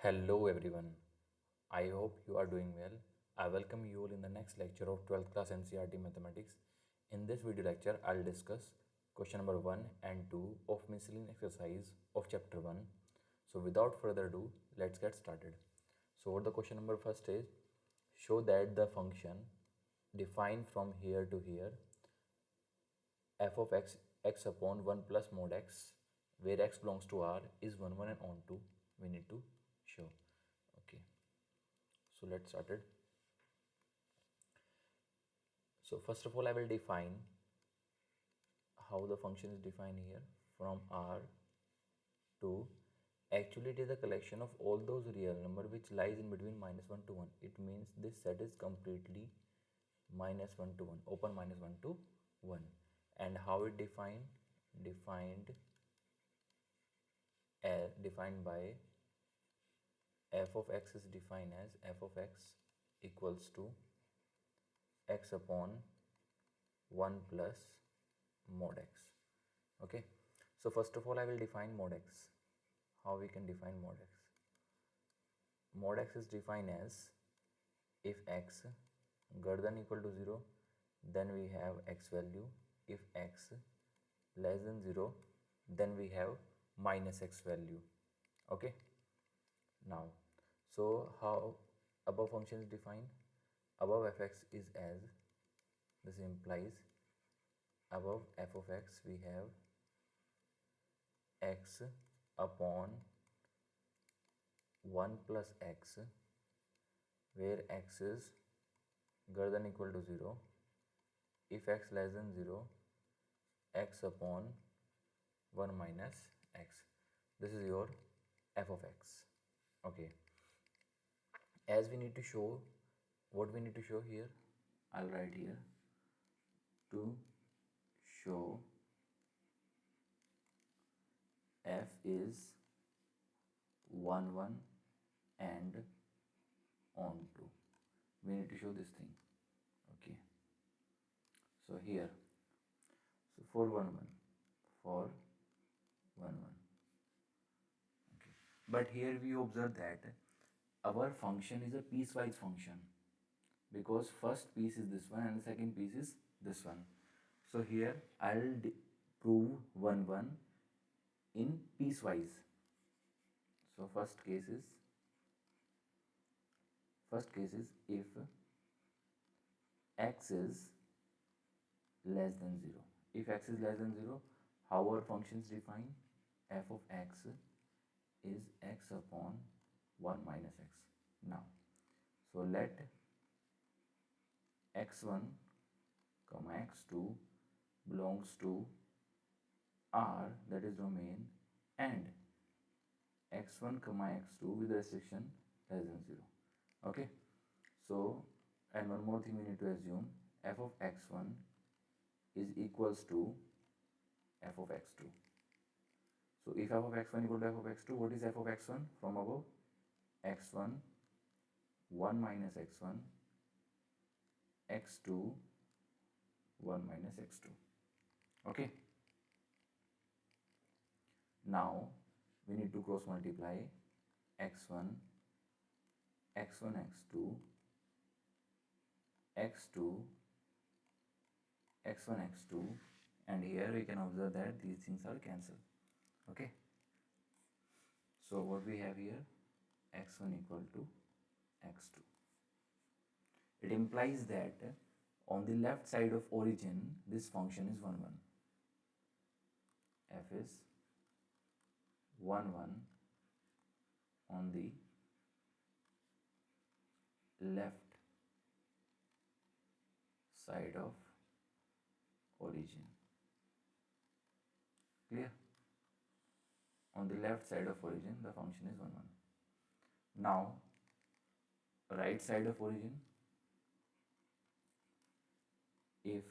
Hello everyone. I hope you are doing well. I welcome you all in the next lecture of 12th class NCERT Mathematics. In this video lecture, I'll discuss question number 1 and 2 of miscellaneous exercise of chapter 1. So without further ado, let's get started. So what the question number first is, show that the function defined from here to here f of x upon 1 plus mod x where x belongs to R is 1 1 and on 2 we need to show. Okay, so let's start it. So first of all I will define how the function is defined here from R to, actually it is a collection of all those real number which lies in between -1 to 1. It means this set is completely -1 to 1, open -1 to 1. And how it defined by f of x is defined as f of x equals to x upon 1 plus mod x. Okay, so first of all I will define mod x. How we can define mod x? Mod x is defined as if x greater than equal to 0, then we have x value. If x less than 0, then we have minus x value. Okay, now so how above function is defined? Above fx is as, this implies above f of x we have x upon 1 plus x where x is greater than equal to 0. If x less than 0, x upon 1 minus x. This is your f of x. Okay, as we need to show, what we need to show here, I'll write here, to show f is 1 1 and on 2. We need to show this thing. Okay, so here, so for 1 1, for 1 1. Okay, but here we observe that our function is a piecewise function, because first piece is this one and the second piece is this one. So here I'll prove 1 1 in piecewise. So first case is if x is less than 0. If x is less than 0, how our function is defined? F of x is x upon 1 minus x. Now, so let x1 comma x2 belongs to R, that is domain, and x1 comma x2 with restriction less than 0. Okay, so and one more thing we need to assume, f of x1 is equals to f of x2. So if f of x1 equal to f of x2, what is f of x1 from above? x1 1 minus x1, x2 1 minus x2. Okay, now we need to cross multiply x1 x2 x2 x1 x2, and here we can observe that these things are cancelled. Okay, so what we have here, x1 equal to x2. It implies that on the left side of origin this function is 1 1. F is 1 1 on the left side of origin. Clear? On the left side of origin the function is 1 1. Now right side of origin, if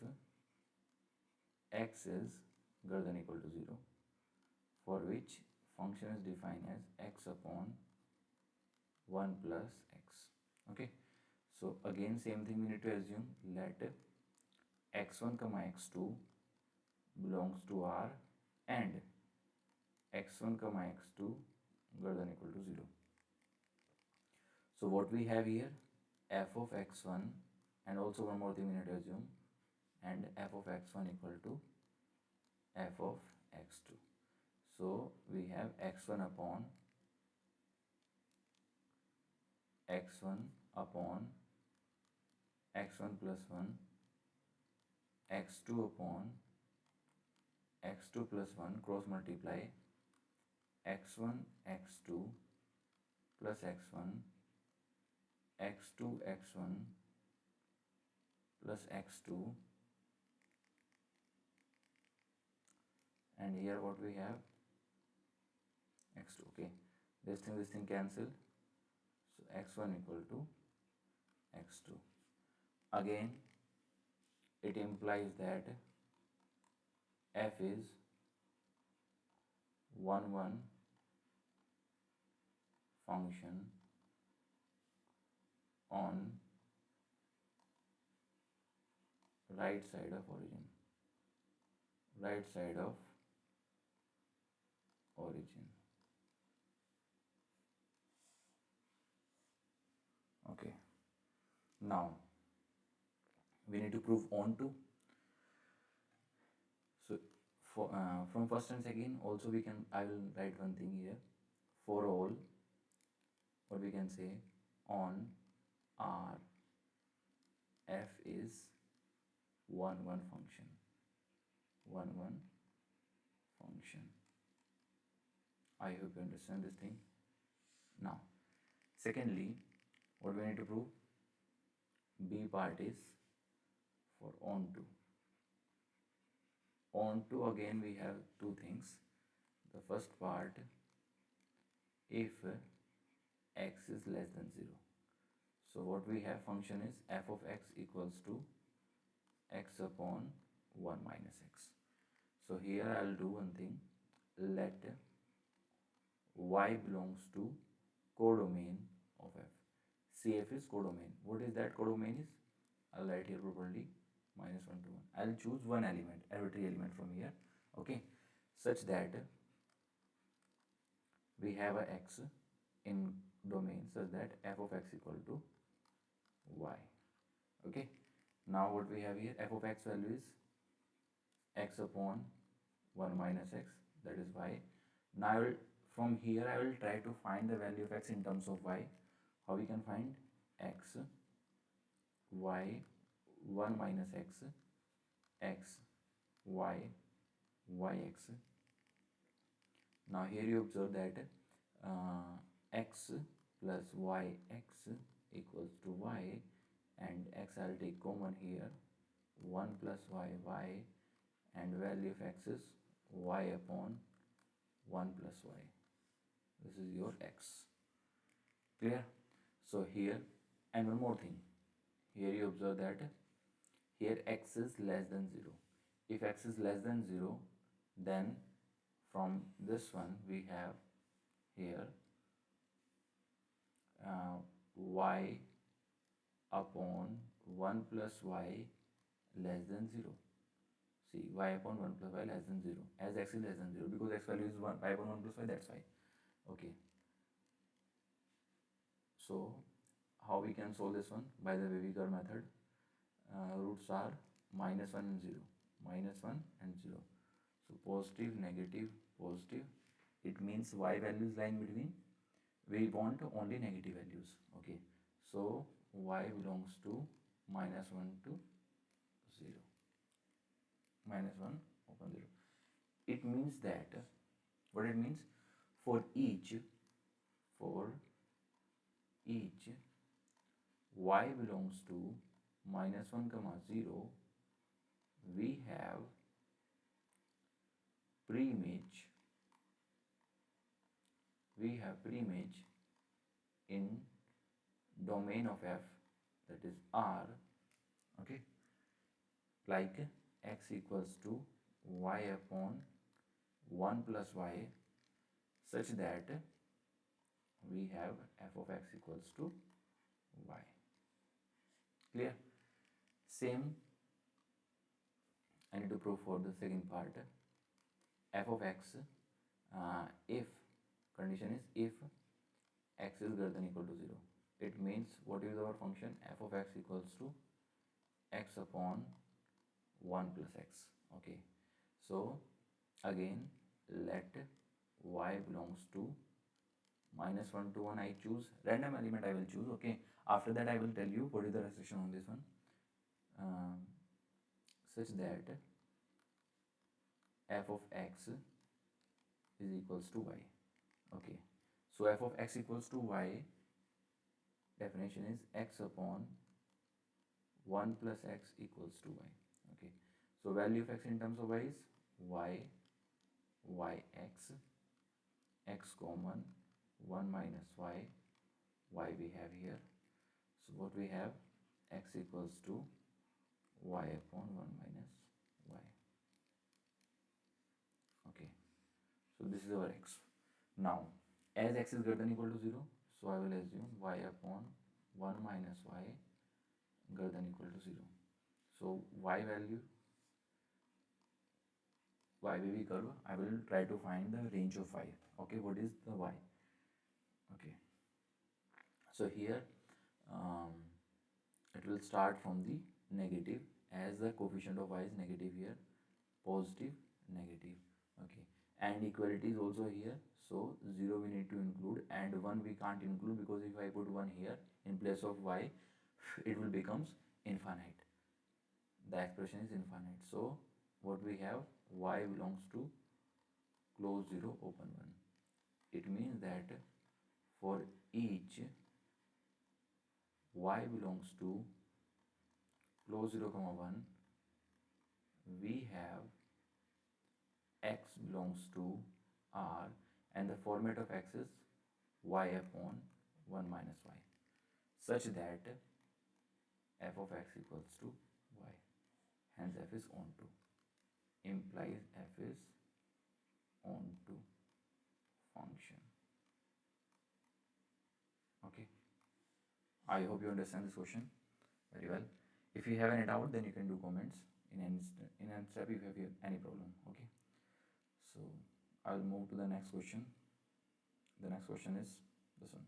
x is greater than equal to 0, for which function is defined as x upon 1 plus x. Okay, so again same thing we need to assume, let x1 comma x2 belongs to R and x1 comma x2 greater than equal to 0. So what we have here, f of x1, and also one more thing we need to assume, and f of x1 equal to f of x2. So we have x1 upon x1 plus 1, x2 upon x2 plus 1, cross multiply x1 x2 plus x1, x2 x1 plus x2, and here what we have, x2. Okay, this thing cancel, so x1 equal to x2. Again it implies that f is 1 function on right side of origin. Okay, now we need to prove onto. So for from first and second also we can, I will write one thing here, for all, what we can say, on R f is 1 function. I hope you understand this thing. Now secondly, what we need to prove, B part is for onto again we have two things. The first part, if x is less than 0. So what we have, function is f of x equals to x upon 1 minus x. So here I will do one thing, let y belongs to codomain of f. CF is codomain. What is that codomain is? I'll write here properly, minus 1 to 1. I'll choose one element, arbitrary element from here, okay, such that we have a x in domain such that f of x equal to y. Okay, now what we have here, f of x value is x upon 1 minus x, that is y. Now from here I will try to find the value of x in terms of y. How we can find? X, y, 1 minus x, x, y, yx. Now here you observe that x plus yx equals to y, and x I'll take common here, 1 plus y, and value of x is y upon 1 plus y. This is your x. Clear? So here, and one more thing, here you observe that here x is less than 0. If x is less than 0, then from this one we have here y upon 1 plus y less than 0. See, y upon 1 plus y less than 0, as x is less than 0, because x value is 1, y upon 1 plus y, that's why. Okay, so how we can solve this one? By the Weaver method. Roots are minus 1 and 0, minus 1 and 0. So positive, negative, positive. It means y values lie in between. We want only negative values. Okay, so y belongs to minus 1 to 0, minus 1 upon 0. It means that, what it means, for each y belongs to minus 1 comma 0, we have preimage in domain of f, that is R. Okay, like x equals to y upon 1 plus y, such that we have f of x equals to y. Clear? Same I need to prove for the second part. F of x, if condition is if x is greater than equal to 0. It means what is our function? F of x equals to x upon 1 plus x. Okay, so again let y belongs to -1 to 1. I choose random element, I will choose. Okay, after that I will tell you what is the restriction on this one, such that f of x is equals to y. Okay, so f of x equals to y definition is x upon 1 plus x equals to y. Okay, so value of x in terms of y is y, yx, x common 1 minus y we have here. So what we have, x equals to y upon 1 minus y. Okay, so this is our x. Now as x is greater than equal to 0, so I will assume y upon 1 minus y greater than equal to 0. So y value, y baby curve, I will try to find the range of y. Okay, what is the y? Okay, so here it will start from the negative, as the coefficient of y is negative here, positive, negative. Okay, and equality is also here, so 0 we need to include and 1 we can't include, because if I put 1 here in place of y, it will becomes infinite. The expression is infinite. So what we have, y belongs to close 0 open 1. It means that for each y belongs to close 0 comma 1, we have x belongs to r, and the format of x is y upon 1 minus y, such that f of x equals to y. Hence f is onto, implies f is onto function. Okay, I hope you understand this question very well. If you have any doubt, then you can do comments in any step if you have any problem. Okay, so I'll move to the next question. The next question is this one.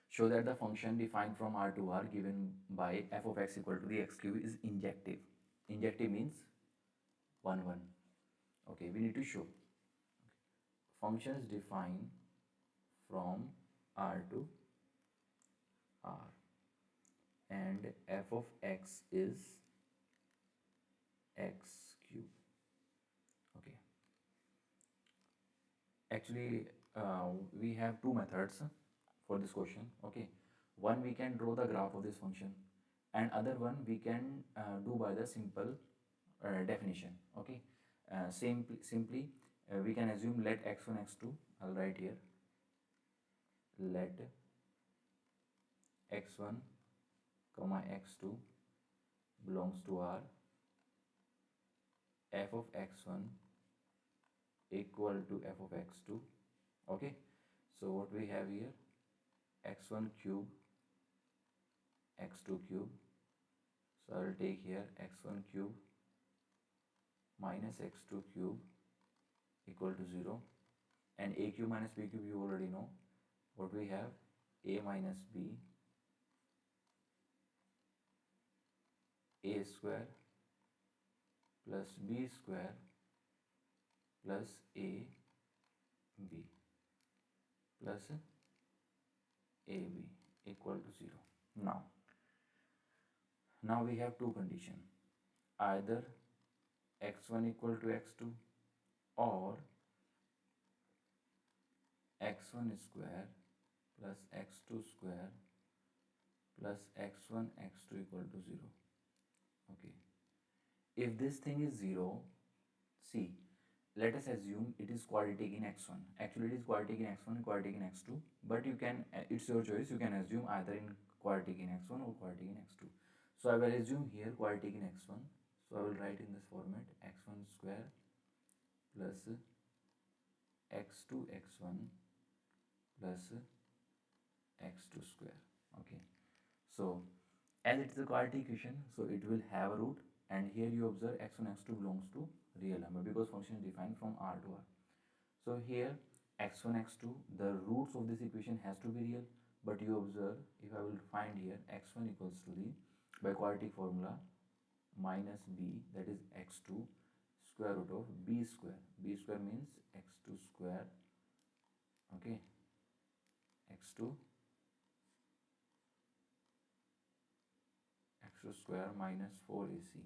Show that the function defined from R to R given by f of x equal to the x cube is injective. Injective means 1 1. Okay, we need to show function is defined from R to R and f of x is x cube. Okay, actually we have two methods for this question. Okay, one we can draw the graph of this function, and other one we can do by the simple definition. Okay, simply we can assume let x1 x2, I'll write here, let x1 comma x2 belongs to R, f of x1 equal to f of x2. Okay, so what we have here, x1 cube, x2 cube, so I'll take here x1 cube minus x2 cube equal to 0, and a cube minus b cube you already know. What we have, a minus b, a square plus b square plus a b plus ab equal to 0. Now we have two conditions, either x1 equal to x2 or x1 square plus x2 square plus x1 x2 equal to 0. Okay, if this thing is 0, see, let us assume it is quadratic in x1. Actually it is quadratic in x1, quadratic in x2, but you can, it's your choice, you can assume either in quadratic in x1 or quadratic in x2. So I will assume here quadratic in x1, so I will write in this format, x1 square plus x2 x1 plus x2 square. Okay, so as it is a quadratic equation, so it will have a root, and here you observe x1 x2 belongs to real number because function is defined from R to R. So here x1 x2, the roots of this equation has to be real, But you observe, if I will find here x1 equals to the, by quadratic formula, minus b, that is x2 square root of b square. B square means x2 square, okay, x2 square minus 4ac.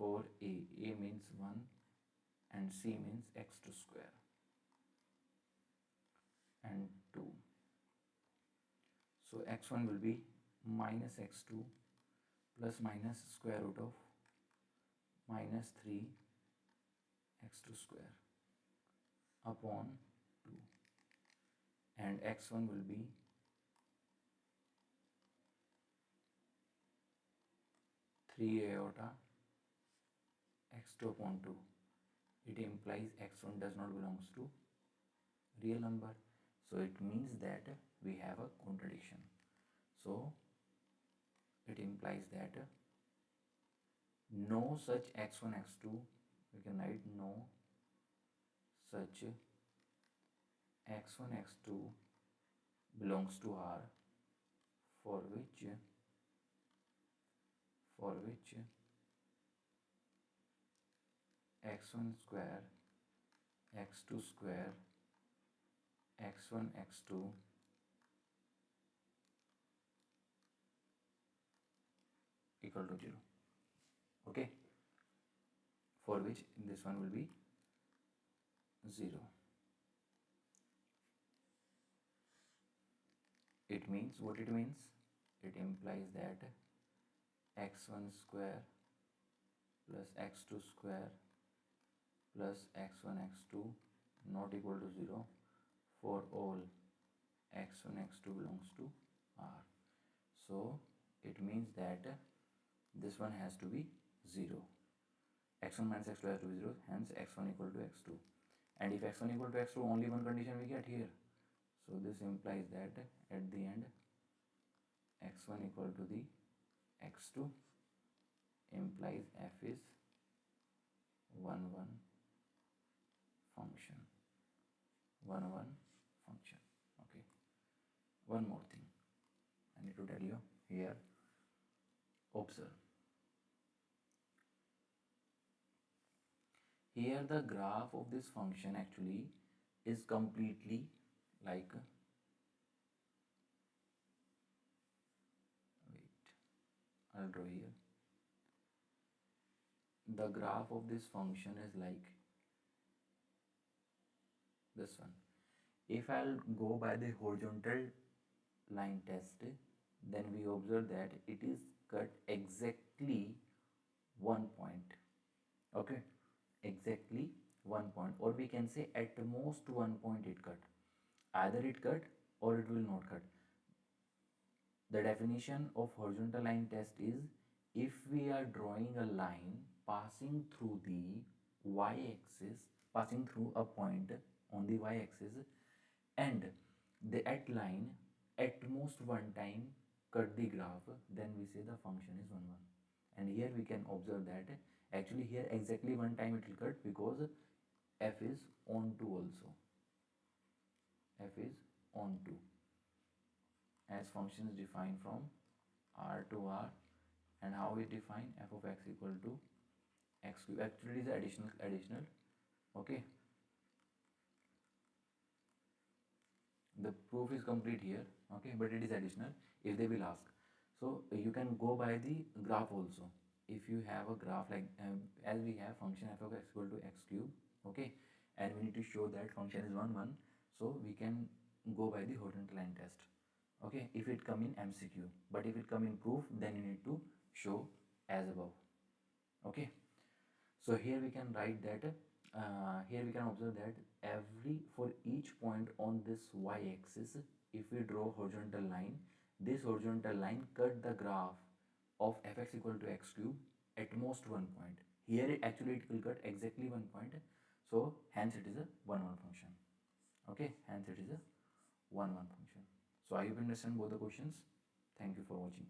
4a means 1 and c means x2 square and 2. So x1 will be minus x2 plus minus square root of minus 3 x2 square upon 2, and x1 will be 3 iota x2 upon 2. It implies x1 does not belongs to real number, so it means that we have a contradiction. So it implies that no such x1 x2, we can write no such x1 x2 belongs to R for which x1 square x2 square x1 x2 equal to 0. Okay, for which this one will be 0. It means, what it means? It implies that x1 square plus x2 square plus x1 x2 not equal to 0 for all x1 x2 belongs to R. So it means that this one has to be 0. x1 minus x2 has to be 0, hence x1 equal to x2. And if x1 equal to x2, only one condition we get here. So this implies that at the end x1 equal to the x2 implies f is 1 1 function. 1 1 function. Okay. One more thing I need to tell you here. Observe. Here the graph of this function actually is completely like, wait, I'll draw here. The graph of this function is like this one. If I'll go by the horizontal line test, then we observe that it is cut exactly 1 point. Okay, exactly 1 point, or we can say at most 1 point it cut. Either it cut or it will not cut. The definition of horizontal line test is if we are drawing a line passing through the y-axis, passing through a point on the y-axis, and the at line at most one time cut the graph, then we say the function is 1 1. And here we can observe that actually here exactly one time it will cut because f is onto also. F is onto, as function is defined from R to R. And how we define f of x equal to x cube. Actually it is additional. Okay, the proof is complete here. Okay, but it is additional if they will ask. So you can go by the graph also. If you have a graph like as we have function f of x equal to x cube, okay, and we need to show that function is 1 1, so we can go by the horizontal line test. Okay, if it come in MCQ, but if it come in proof, then you need to show as above. Okay, so here we can write that here we can observe that for each point on this y-axis, if we draw horizontal line, this horizontal line cut the graph of fx equal to x cube at most 1 point. Here it will cut exactly 1 point, so hence it is a 1 1 function. Okay, hence it is a 1 1 function. So I hope you understand both the questions. Thank you for watching.